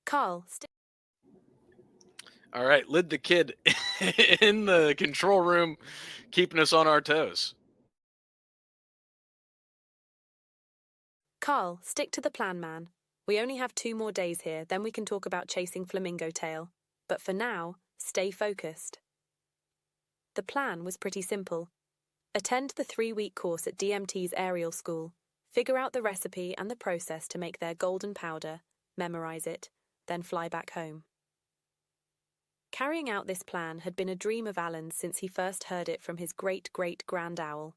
Carl, All right, Lid the kid in the control room, keeping us on our toes. Carl, stick to the plan, man. We only have 2 more days here, then we can talk about chasing Flamingo Tail. But for now, stay focused. The plan was pretty simple. Attend the 3-week course at DMT's aerial school, figure out the recipe and the process to make their golden powder, memorize it, then fly back home. Carrying out this plan had been a dream of Alan's since he first heard it from his great-great-grand owl.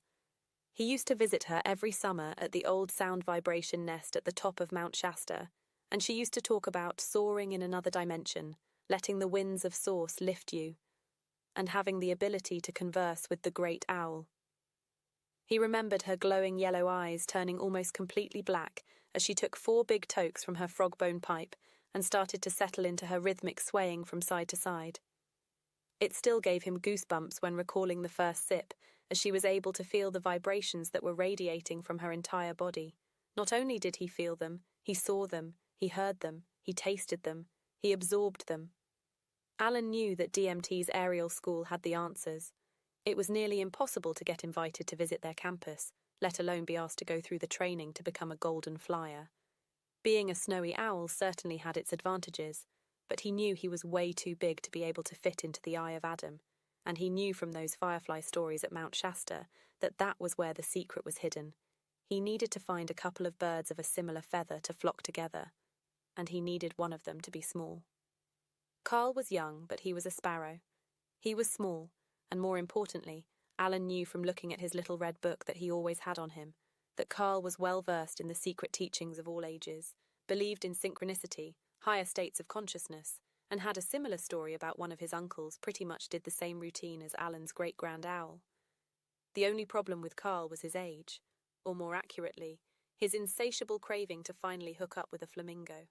He used to visit her every summer at the old sound vibration nest at the top of Mount Shasta, and she used to talk about soaring in another dimension, letting the winds of source lift you, and having the ability to converse with the great owl. He remembered her glowing yellow eyes turning almost completely black as she took 4 big tokes from her frog-bone pipe and started to settle into her rhythmic swaying from side to side. It still gave him goosebumps when recalling the first sip, as she was able to feel the vibrations that were radiating from her entire body. Not only did he feel them, he saw them, he heard them, he tasted them, he absorbed them. Alan knew that DMT's aerial school had the answers. It was nearly impossible to get invited to visit their campus, let alone be asked to go through the training to become a golden flyer. Being a snowy owl certainly had its advantages, but he knew he was way too big to be able to fit into the Eye of Adam, and he knew from those firefly stories at Mount Shasta that that was where the secret was hidden. He needed to find a couple of birds of a similar feather to flock together, and he needed one of them to be small. Carl was young, but he was a sparrow. He was small, and more importantly, Alan knew from looking at his little red book that he always had on him, that Carl was well versed in the secret teachings of all ages, believed in synchronicity, higher states of consciousness, and had a similar story about one of his uncles pretty much did the same routine as Alan's great-grand owl. The only problem with Carl was his age, or more accurately, his insatiable craving to finally hook up with a flamingo.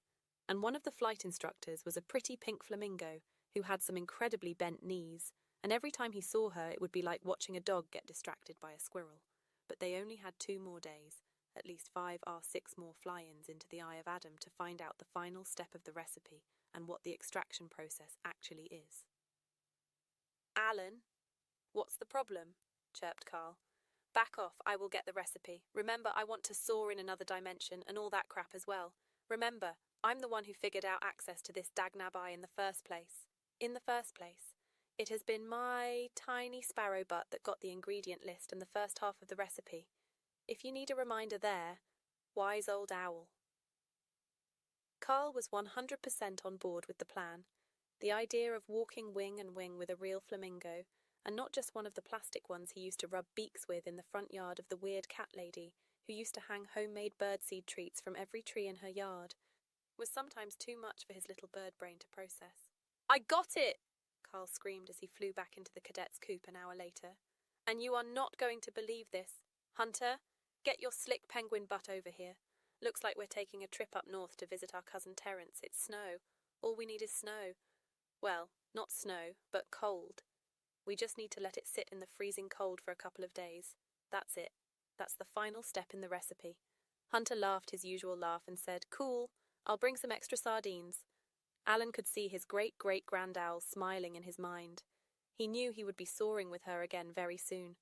And one of the flight instructors was a pretty pink flamingo who had some incredibly bent knees, and every time he saw her it would be like watching a dog get distracted by a squirrel. But they only had 2 more days, at least 5 or 6 more fly-ins into the Eye of Adam to find out the final step of the recipe and what the extraction process actually is. Alan, what's the problem? Chirped Carl. Back off, I will get the recipe. Remember, I want to soar in another dimension and all that crap as well. Remember, I'm the one who figured out access to this dagnab eye in the first place. It has been my tiny sparrow butt that got the ingredient list and the first half of the recipe. If you need a reminder there, wise old owl. Carl was 100% on board with the plan. The idea of walking wing and wing with a real flamingo, and not just one of the plastic ones he used to rub beaks with in the front yard of the weird cat lady who used to hang homemade birdseed treats from every tree in her yard, was sometimes too much for his little bird brain to process. I got it! Carl screamed as he flew back into the cadet's coop an hour later. And you are not going to believe this. Hunter, get your slick penguin butt over here. Looks like we're taking a trip up north to visit our cousin Terence. It's snow. All we need is snow. Well, not snow, but cold. We just need to let it sit in the freezing cold for a couple of days. That's it. That's the final step in the recipe. Hunter laughed his usual laugh and said, Cool, I'll bring some extra sardines. Alan could see his great-great-grand owl smiling in his mind. He knew he would be soaring with her again very soon.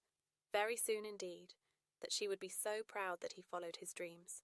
Very soon indeed. That she would be so proud that he followed his dreams.